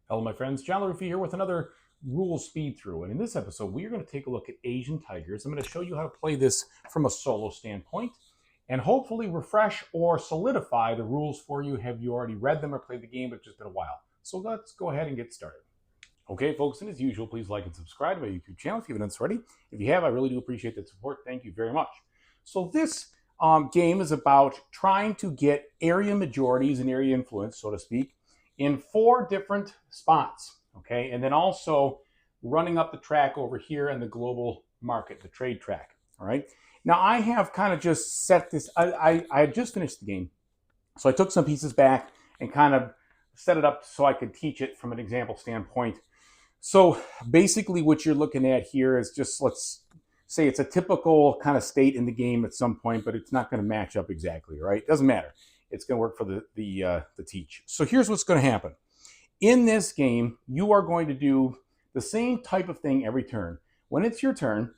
Hello, my friends. John LaRuffa here with another rule speed through. And in this episode, we are going to take a look at Asian tigers. I'm going to show you how to play this from a solo standpoint and hopefully refresh or solidify the rules for you. Have you already read them or played the game, but it's just been a while? So let's go ahead and get started. Okay, folks, and as usual, please like and subscribe to my YouTube channel if you haven't already. If you have, I really do appreciate that support. Thank you very much. So this game is about trying to get area majorities and area influence, so to speak, in 4 different spots, okay? And then also running up the track over here in the global market, the trade track, all right? Now, I have kind of just set this, I had just finished the game, so I took some pieces back and kind of set it up so I could teach it from an example standpoint. So basically what you're looking at here is just, let's say it's a typical kind of state in the game at some point, but it's not going to match up exactly, right? It doesn't matter. It's going to work for the teach. So here's what's going to happen. In this game, you are going to do the same type of thing every turn. When it's your turn,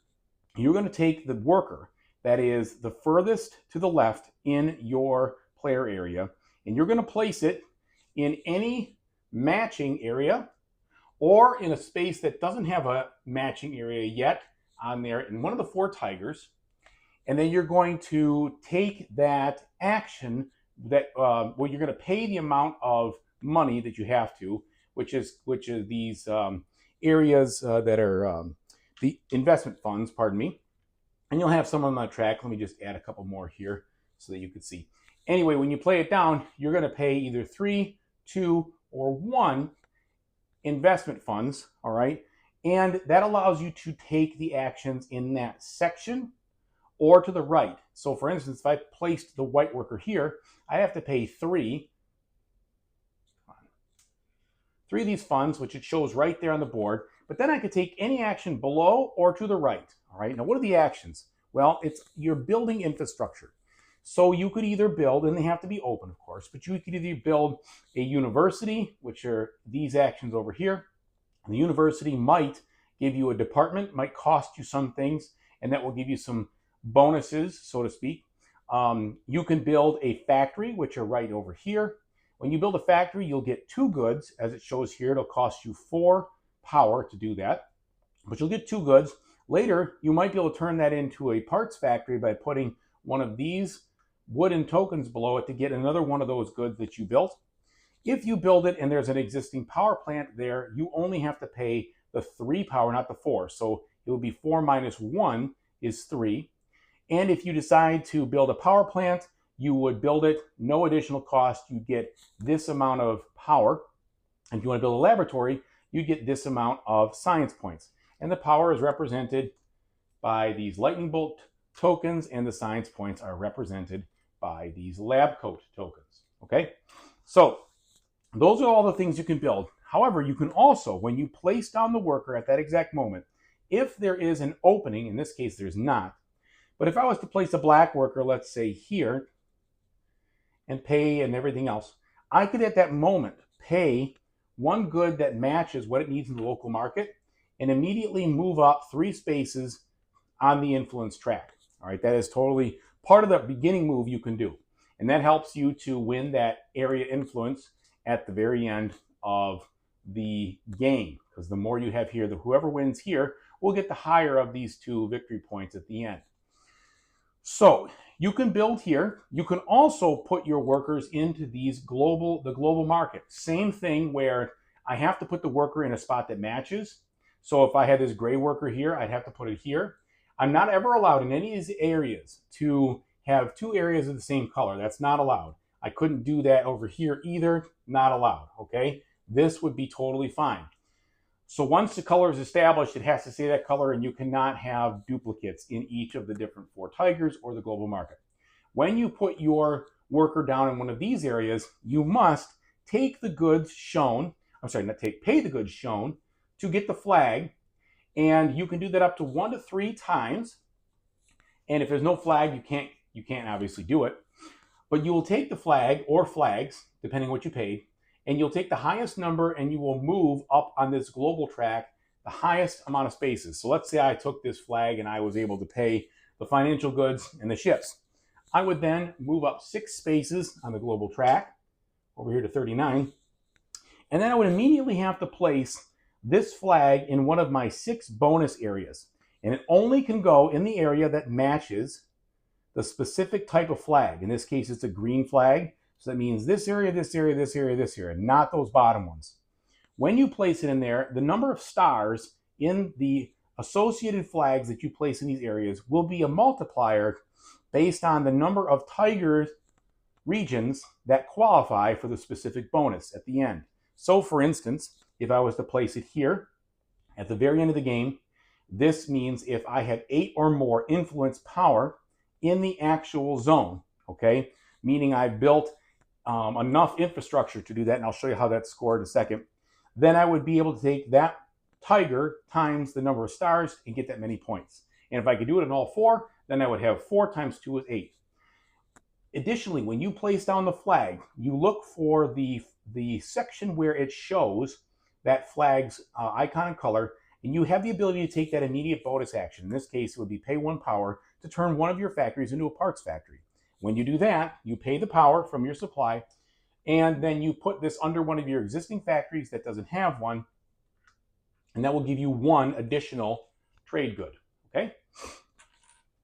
you're going to take the worker that is the furthest to the left in your player area, and you're going to place it in any matching area or in a space that doesn't have a matching area yet on there in one of the 4 tigers. And then you're going to take that action that well, you're going to pay the amount of money that you have to, which is these areas that are the investment funds, pardon me. And you'll have some on the track. Let me just add a couple more here so that you can see. Anyway, when you play it down, you're going to pay either 3, 2, or 1 investment funds, all right? And that allows you to take the actions in that section or to the right. So for instance, if I placed the white worker here, I have to pay 3 of these funds, which it shows right there on the board. But then I could take any action below or to the right. All right. Now, what are the actions? Well, you're building infrastructure. So you could either build, and they have to be open, of course, but you could either build a university, which are these actions over here. And the university might give you a department, might cost you some things, and that will give you some bonuses, so to speak. You can build a factory, which are right over here. When you build a factory, you'll get 2 goods, as it shows here. It'll cost you 4 power to do that, but you'll get 2 goods. Later, you might be able to turn that into a parts factory by putting one of these wooden tokens below it to get another one of those goods that you built. If you build it and there's an existing power plant there, you only have to pay the 3 power, not the 4. So it will be 4 minus 1 is 3. And if you decide to build a power plant, you would build it, no additional cost. You get this amount of power. And if you want to build a laboratory, you get this amount of science points. And the power is represented by these lightning bolt tokens, and the science points are represented by these lab coat tokens. Okay? So those are all the things you can build. However, you can also, when you place down the worker at that exact moment, if there is an opening, in this case there's not, but if I was to place a black worker, let's say here, and pay and everything else, I could at that moment pay 1 good that matches what it needs in the local market and immediately move up 3 spaces on the influence track. All right, that is totally part of the beginning move you can do. And that helps you to win that area influence at the very end of the game, because the more you have here, whoever wins here will get the higher of these 2 victory points at the end. So you can build here. You can also put your workers into the global market. Same thing where I have to put the worker in a spot that matches. So if I had this gray worker here, I'd have to put it here. I'm not ever allowed in any of these areas to have 2 areas of the same color. That's not allowed. I couldn't do that over here either. Not allowed, okay? This would be totally fine. So once the color is established, it has to say that color, and you cannot have duplicates in each of the different 4 tigers or the global market. When you put your worker down in one of these areas, you must take the goods shown, pay the goods shown to get the flag, and you can do that up to 1 to 3 times. And if there's no flag, you can't obviously do it. But you will take the flag or flags, depending on what you paid, and you'll take the highest number and you will move up on this global track the highest amount of spaces. So let's say I took this flag and I was able to pay the financial goods and the ships. I would then move up 6 spaces on the global track over here to 39. And then I would immediately have to place this flag in one of my 6 bonus areas. And it only can go in the area that matches the specific type of flag. In this case, it's a green flag. So that means this area, this area, this area, this area, not those bottom ones. When you place it in there, the number of stars in the associated flags that you place in these areas will be a multiplier based on the number of tiger regions that qualify for the specific bonus at the end. So for instance, if I was to place it here at the very end of the game, this means if I have 8 or more influence power in the actual zone, okay, meaning I've built enough infrastructure to do that, and I'll show you how that's scored in a second, then I would be able to take that tiger times the number of stars and get that many points. And if I could do it in all 4, then I would have 4 times 2 is 8. Additionally, when you place down the flag, you look for the section where it shows that flag's icon and color, and you have the ability to take that immediate bonus action. In this case, it would be pay 1 power to turn one of your factories into a parts factory. When you do that, you pay the power from your supply, and then you put this under one of your existing factories that doesn't have one, and that will give you 1 additional trade good, okay?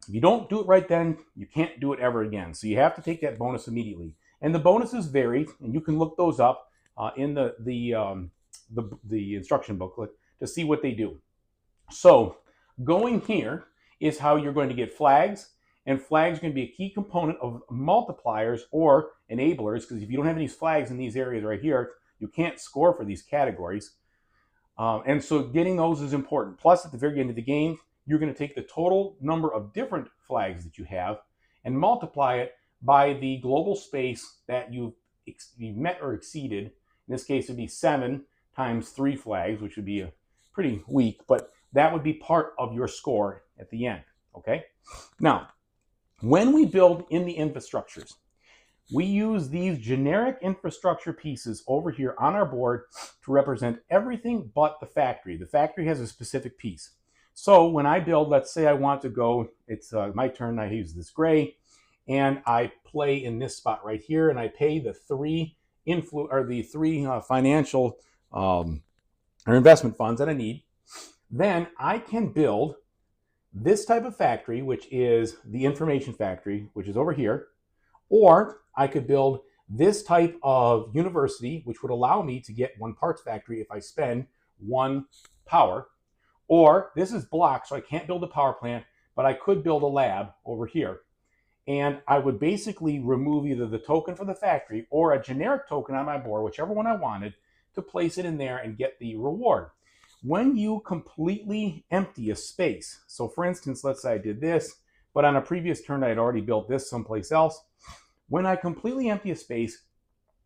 If you don't do it right then, you can't do it ever again. So you have to take that bonus immediately. And the bonuses vary, and you can look those up in the instruction booklet to see what they do. So going here is how you're going to get flags, and flags are going to be a key component of multipliers or enablers, because if you don't have any flags in these areas right here, you can't score for these categories. And so getting those is important. Plus, at the very end of the game, you're going to take the total number of different flags that you have and multiply it by the global space that you've met or exceeded. In this case, it would be 7 times 3 flags, which would be pretty weak, but that would be part of your score at the end, okay? Now, when we build in the infrastructures, we use these generic infrastructure pieces over here on our board to represent everything but the factory. The factory has a specific piece. So when I build, let's say I want to go, it's my turn, I use this gray, and I play in this spot right here, and I pay the 3 financial or investment funds that I need. Then I can build this type of factory, which is the information factory, which is over here, or I could build this type of university, which would allow me to get 1 parts factory if I spend 1 power. Or this is blocked, so I can't build a power plant, but I could build a lab over here. And I would basically remove either the token for the factory or a generic token on my board, whichever one I wanted, to place it in there and get the reward. When you completely empty a space, so for instance, let's say I did this, but on a previous turn I had already built this someplace else. When I completely empty a space,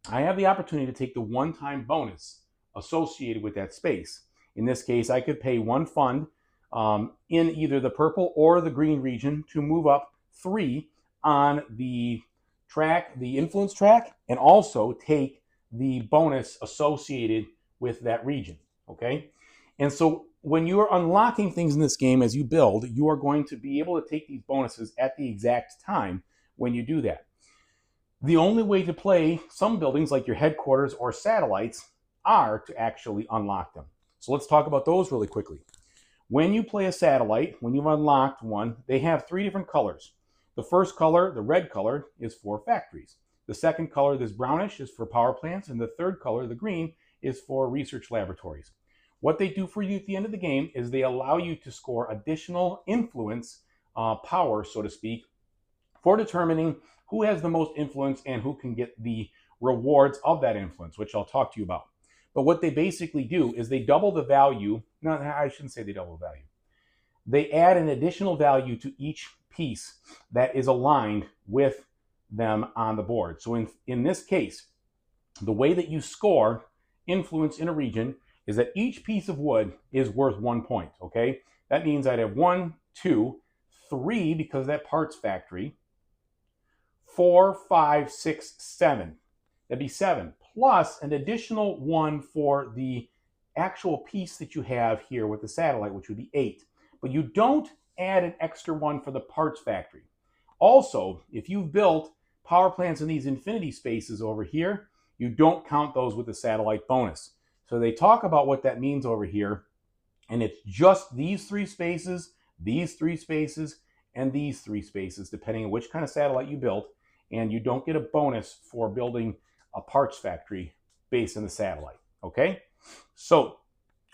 I have the opportunity to take the one-time bonus associated with that space. In this case, I could pay 1 fund in either the purple or the green region to move up 3 on the track, the influence track, and also take the bonus associated with that region, okay? And so when you are unlocking things in this game as you build, you are going to be able to take these bonuses at the exact time when you do that. The only way to play some buildings like your headquarters or satellites are to actually unlock them. So let's talk about those really quickly. When you play a satellite, when you've unlocked one, they have 3 different colors. The first color, the red color, is for factories. The second color, this brownish, is for power plants. And the third color, the green, is for research laboratories. What they do for you at the end of the game is they allow you to score additional influence power, so to speak, for determining who has the most influence and who can get the rewards of that influence, which I'll talk to you about. But what they basically do is they double the value. No, I shouldn't say they double the value. They add an additional value to each piece that is aligned with them on the board. So in this case, the way that you score influence in a region is that each piece of wood is worth 1 point, okay? That means I'd have 1, 2, 3 because of that parts factory, 4, 5, 6, 7. That'd be 7, plus an additional 1 for the actual piece that you have here with the satellite, which would be 8. But you don't add an extra 1 for the parts factory. Also, if you've built power plants in these infinity spaces over here, you don't count those with the satellite bonus. So they talk about what that means over here, and it's just these 3 spaces, these 3 spaces, and these 3 spaces, depending on which kind of satellite you built, and you don't get a bonus for building a parts factory based on the satellite, okay? So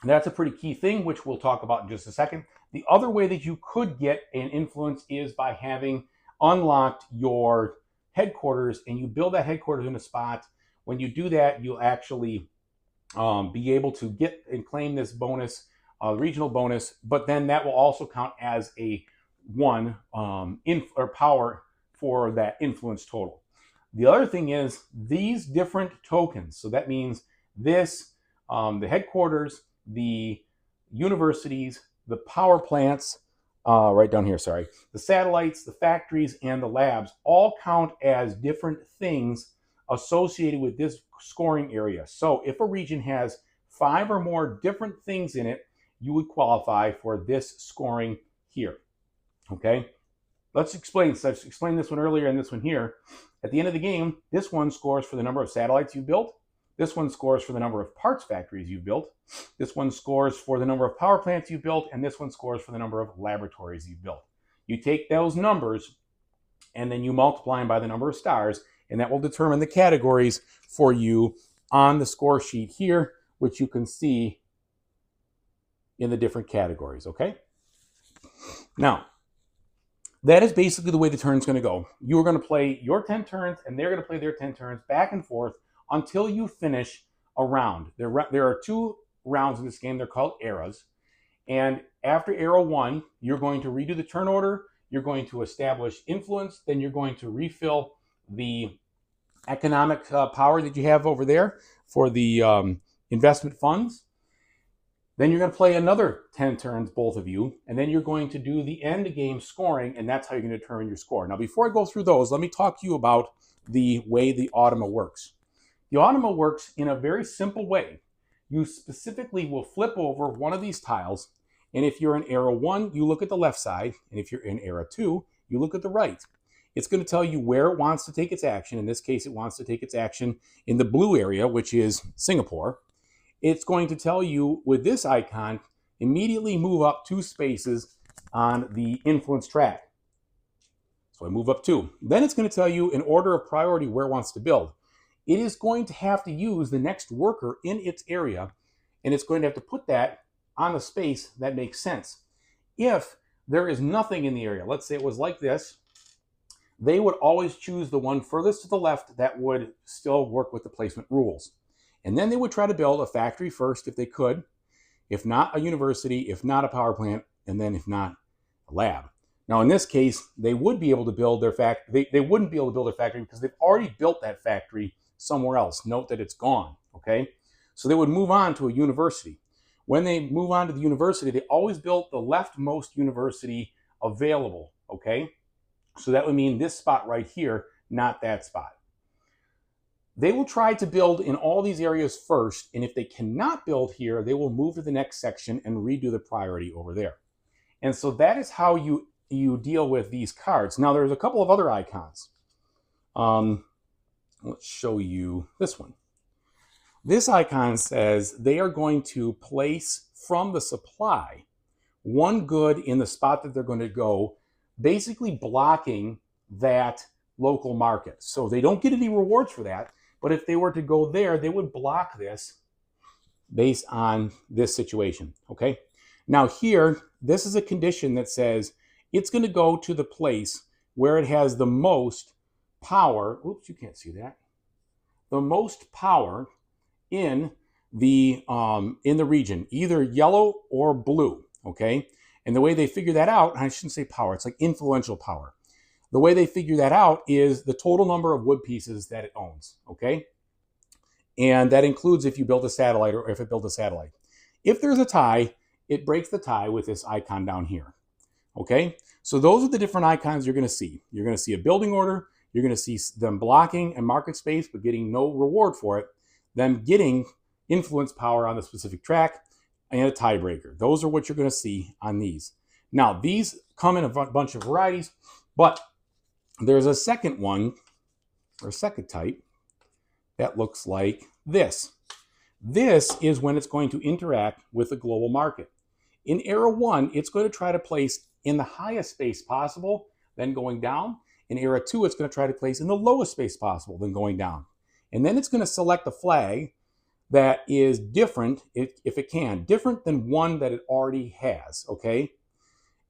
that's a pretty key thing, which we'll talk about in just a second. The other way that you could get an influence is by having unlocked your headquarters, and you build that headquarters in a spot. When you do that, you'll actually be able to get and claim this bonus, regional bonus, but then that will also count as a 1 or power for that influence total. The other thing is these different tokens. So that means this, the headquarters, the universities, the power plants, right down here, sorry, the satellites, the factories, and the labs all count as different things associated with this scoring area. So if a region has 5 or more different things in it, you would qualify for this scoring here, okay? Let's explain. So I've explained this one earlier and this one here. At the end of the game, this one scores for the number of satellites you've built. This one scores for the number of parts factories you've built. This one scores for the number of power plants you've built. And this one scores for the number of laboratories you've built. You take those numbers and then you multiply them by the number of stars, and that will determine the categories for you on the score sheet here, which you can see in the different categories, okay? Now, that is basically the way the turn's going to go. You are going to play your 10 turns, and they're going to play their 10 turns back and forth until you finish a round. There are 2 rounds in this game. They're called eras. And after era 1, you're going to redo the turn order. You're going to establish influence. Then you're going to refill the economic power that you have over there for the investment funds. Then you're going to play another 10 turns, both of you, and then you're going to do the end game scoring, and that's how you're going to determine your score. Now, before I go through those, let me talk to you about the way the Automa works. The Automa works in a very simple way. You specifically will flip over one of these tiles, and if you're in era 1, you look at the left side, and if you're in era 2, you look at the right. It's going to tell you where it wants to take its action. In this case, it wants to take its action in the blue area, which is Singapore. It's going to tell you with this icon, immediately move up 2 spaces on the influence track. So I move up 2. Then it's going to tell you in order of priority where it wants to build. It is going to have to use the next worker in its area, and it's going to have to put that on a space that makes sense. If there is nothing in the area, let's say it was like this, they would always choose the one furthest to the left that would still work with the placement rules. And then they would try to build a factory first if they could, if not a university, if not a power plant, and then if not a lab. Now in this case, they would be able to build their factory. They wouldn't be able to build their factory because they've already built that factory somewhere else. Note that it's gone, okay? So they would move on to a university. When they move on to the university, they always built the leftmost university available, okay? So that would mean this spot right here, not that spot. They will try to build in all these areas first, and if they cannot build here, they will move to the next section and redo the priority over there. And so that is how you deal with these cards. Now, there's a couple of other icons. Let's show you this one. This icon says they are going to place from the supply 1 good in the spot that they're going to go, basically blocking that local market. So they don't get any rewards for that. But if they were to go there, they would block this based on this situation, okay? Now here, this is a condition that says it's going to go to the place where it has the most power. Oops, you can't see that. The most power in the region, either yellow or blue, okay? And the way they figure that out, I shouldn't say power, it's like influential power. The way they figure that out is the total number of wood pieces that it owns, okay? And that includes if you build a satellite or if it builds a satellite. If there's a tie, it breaks the tie with this icon down here, okay? So those are the different icons you're going to see. You're going to see a building order. You're going to see them blocking and market space but getting no reward for it. Them getting influence power on the specific track and a tiebreaker. Those are what you're going to see on these. Now, these come in a bunch of varieties, but there's a second one, or a second type, that looks like this. This is when it's going to interact with the global market. In era 1, it's going to try to place in the highest space possible, then going down. In era 2, it's going to try to place in the lowest space possible, then going down. And then it's going to select a flag that is different, if it can, different than one that it already has, okay?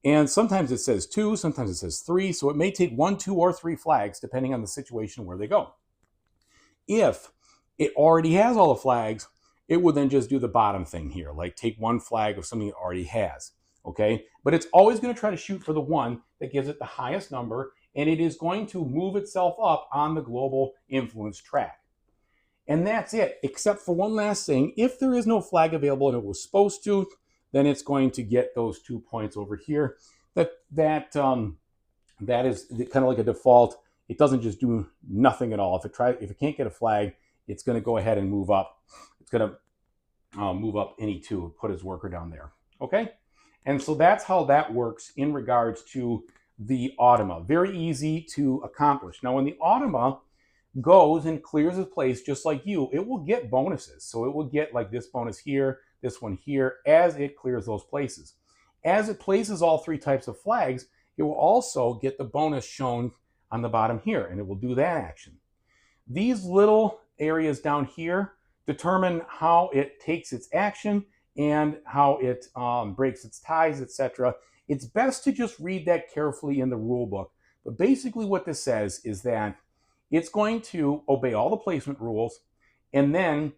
And sometimes it says 2, sometimes it says 3, so it may take 1, 2, or 3 flags depending on the situation where they go. If it already has all the flags, it would then just do the bottom thing here, like take one flag of something it already has, okay? But it's always going to try to shoot for the one that gives it the highest number, and it is going to move itself up on the global influence track. And that's it, except for one last thing. If there is no flag available and it was supposed to, then it's going to get those 2 points over here. That is kind of like a default. It doesn't just do nothing at all. If it can't get a flag, it's going to go ahead and move up. It's going to move up any 2, put his worker down there. Okay? And so that's how that works in regards to the automa. Very easy to accomplish. Now, when the automa goes and clears a place just like you, it will get bonuses. So it will get like this bonus here, this one here, as it clears those places. As it places all 3 types of flags, it will also get the bonus shown on the bottom here, and it will do that action. These little areas down here determine how it takes its action and how it breaks its ties, etc. It's best to just read that carefully in the rule book. But basically what this says is that it's going to obey all the placement rules, and then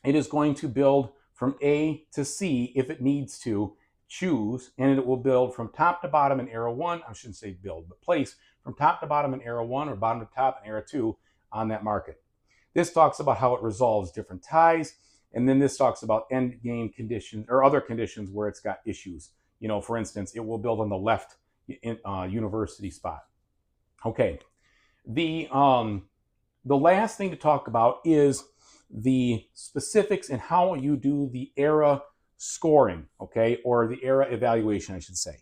it is going to build from A to C if it needs to choose, and it will build from top to bottom in era 1. I shouldn't say build, but place from top to bottom in era 1 or bottom to top in era 2 on that market. This talks about how it resolves different ties, and then this talks about end game conditions or other conditions where it's got issues. You know, for instance, it will build on the left university spot. Okay. The last thing to talk about is the specifics and how you do the era scoring, okay, or the era evaluation, I should say.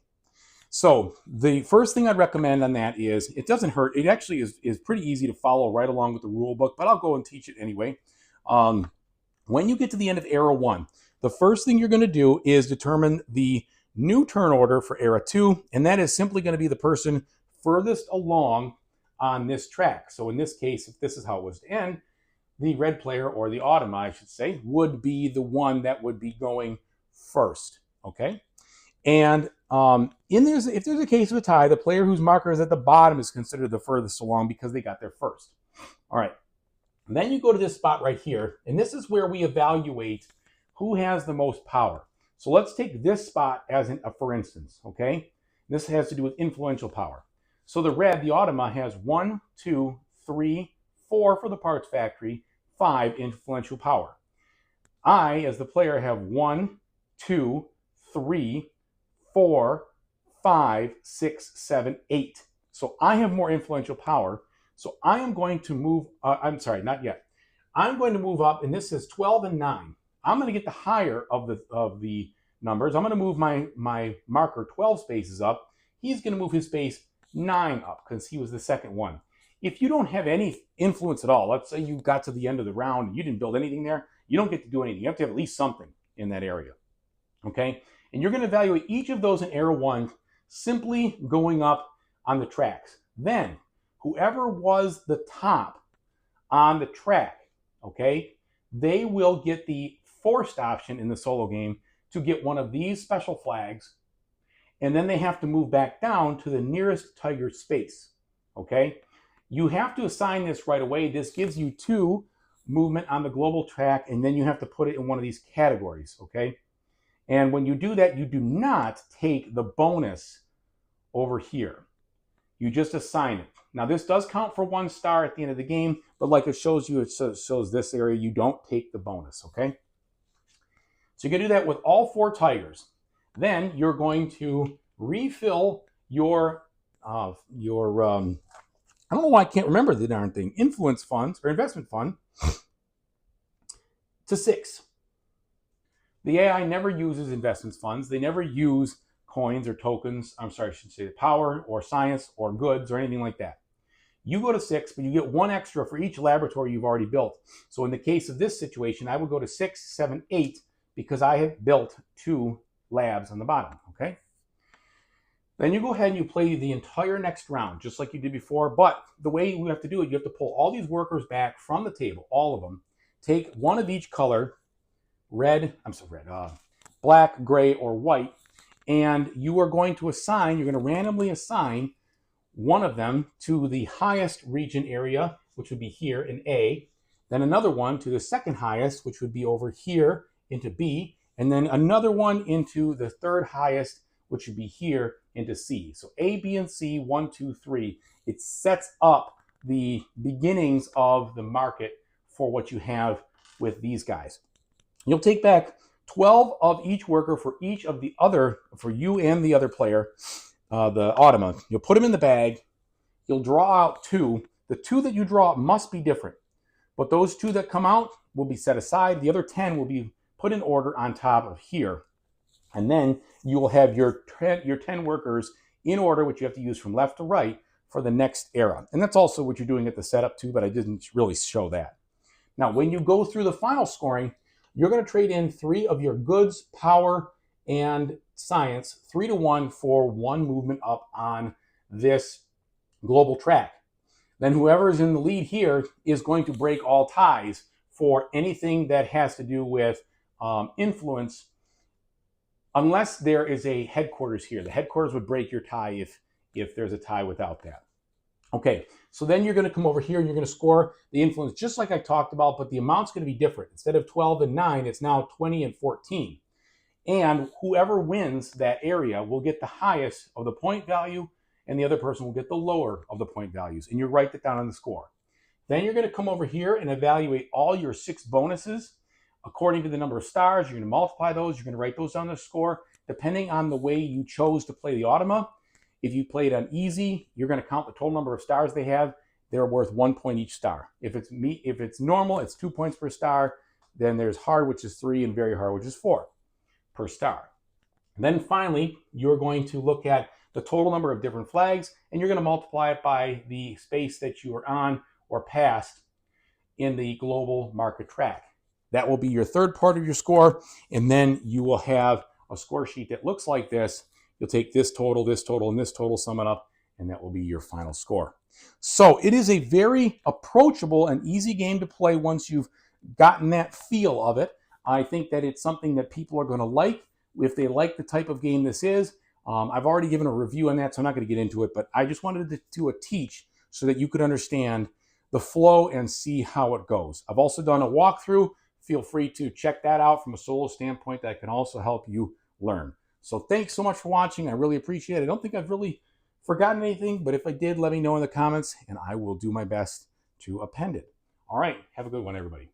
So the first thing I'd recommend on that is, it doesn't hurt. It actually is pretty easy to follow right along with the rule book, but I'll go and teach it anyway. When you get to the end of era 1, the first thing you're going to do is determine the new turn order for era 2, and that is simply going to be the person furthest along on this track. So in this case, if this is how it was to end, the red player, or the automa, I should say, would be the one that would be going first, okay? And if there's a case of a tie, the player whose marker is at the bottom is considered the furthest along because they got there first. All right. And then you go to this spot right here, and this is where we evaluate who has the most power. So let's take this spot as for instance, okay? This has to do with influential power. So the red, the automa, has 1, 2, 3, 4 for the parts factory, 5 influential power. I, as the player, have 1, 2, 3, 4, 5, 6, 7, 8. So I have more influential power. So I am going to move, I'm sorry, not yet. I'm going to move up, and this is 12 and 9. I'm going to get the higher of the numbers. I'm going to move my marker 12 spaces up. He's going to move his space 9 up because he was the second one. If you don't have any influence at all, let's say you got to the end of the round and you didn't build anything there, you don't get to do anything. You have to have at least something in that area, okay? And you're going to evaluate each of those in era 1 simply going up on the tracks. Then, whoever was the top on the track, okay, they will get the forced option in the solo game to get one of these special flags, and then they have to move back down to the nearest tiger space, okay? You have to assign this right away. This gives you 2 movement on the global track, and then you have to put it in one of these categories, okay? And when you do that, you do not take the bonus over here. You just assign it. Now, this does count for 1 star at the end of the game, but like it shows you, it shows this area, you don't take the bonus, okay? So you're going to do that with all 4 tigers. Then you're going to refill your I don't know why I can't remember the darn thing, influence funds or investment fund to 6. The AI never uses investment funds. They never use coins or tokens. I'm sorry, I should say power or science or goods or anything like that. You go to 6, but you get 1 extra for each laboratory you've already built. So in the case of this situation, I would go to 6, 7, 8 because I have built 2 labs on the bottom, okay? Then you go ahead and you play the entire next round, just like you did before. But the way you have to do it, you have to pull all these workers back from the table, all of them. Take one of each color, black, gray, or white, and you are going to assign, you're going to randomly assign one of them to the highest region area, which would be here in A, then another one to the second highest, which would be over here into B, and then another one into the third highest, which would be here into C. So A, B, and C, 1, 2, 3. It sets up the beginnings of the market for what you have with these guys. You'll take back 12 of each worker for each of the other, for you and the other player, the automa. You'll put them in the bag. You'll draw out 2. The 2 that you draw must be different, but those 2 that come out will be set aside. The other 10 will be put in order on top of here. And then you will have your 10 workers in order, which you have to use from left to right for the next era. And that's also what you're doing at the setup too, but I didn't really show that. Now, when you go through the final scoring, you're going to trade in 3 of your goods, power, and science, 3 to 1 for 1 movement up on this global track. Then whoever is in the lead here is going to break all ties for anything that has to do with influence, unless there is a headquarters here. The headquarters would break your tie if there's a tie without that. Okay, so then you're going to come over here and you're going to score the influence just like I talked about, but the amount's going to be different. Instead of 12 and 9, it's now 20 and 14. And whoever wins that area will get the highest of the point value, and the other person will get the lower of the point values. And you write that down on the score. Then you're going to come over here and evaluate all your 6 bonuses according to the number of stars. You're going to multiply those. You're going to write those on the score depending on the way you chose to play the automa. If you played on easy, you're going to count the total number of stars they have. They're worth 1 point each star. If it's normal, it's 2 points per star. Then there's hard, which is 3, and very hard, which is 4 per star. And then finally, you're going to look at the total number of different flags, and you're going to multiply it by the space that you are on or past in the global market track. That will be your third part of your score, and then you will have a score sheet that looks like this. You'll take this total, and this total, sum it up, and that will be your final score. So it is a very approachable and easy game to play once you've gotten that feel of it. I think that it's something that people are going to like if they like the type of game this is. I've already given a review on that, so I'm not going to get into it, but I just wanted to do a teach so that you could understand the flow and see how it goes. I've also done a walkthrough. Feel free to check that out from a solo standpoint. That can also help you learn. So thanks so much for watching. I really appreciate it. I don't think I've really forgotten anything, but if I did, let me know in the comments, and I will do my best to append it. All right, have a good one, everybody.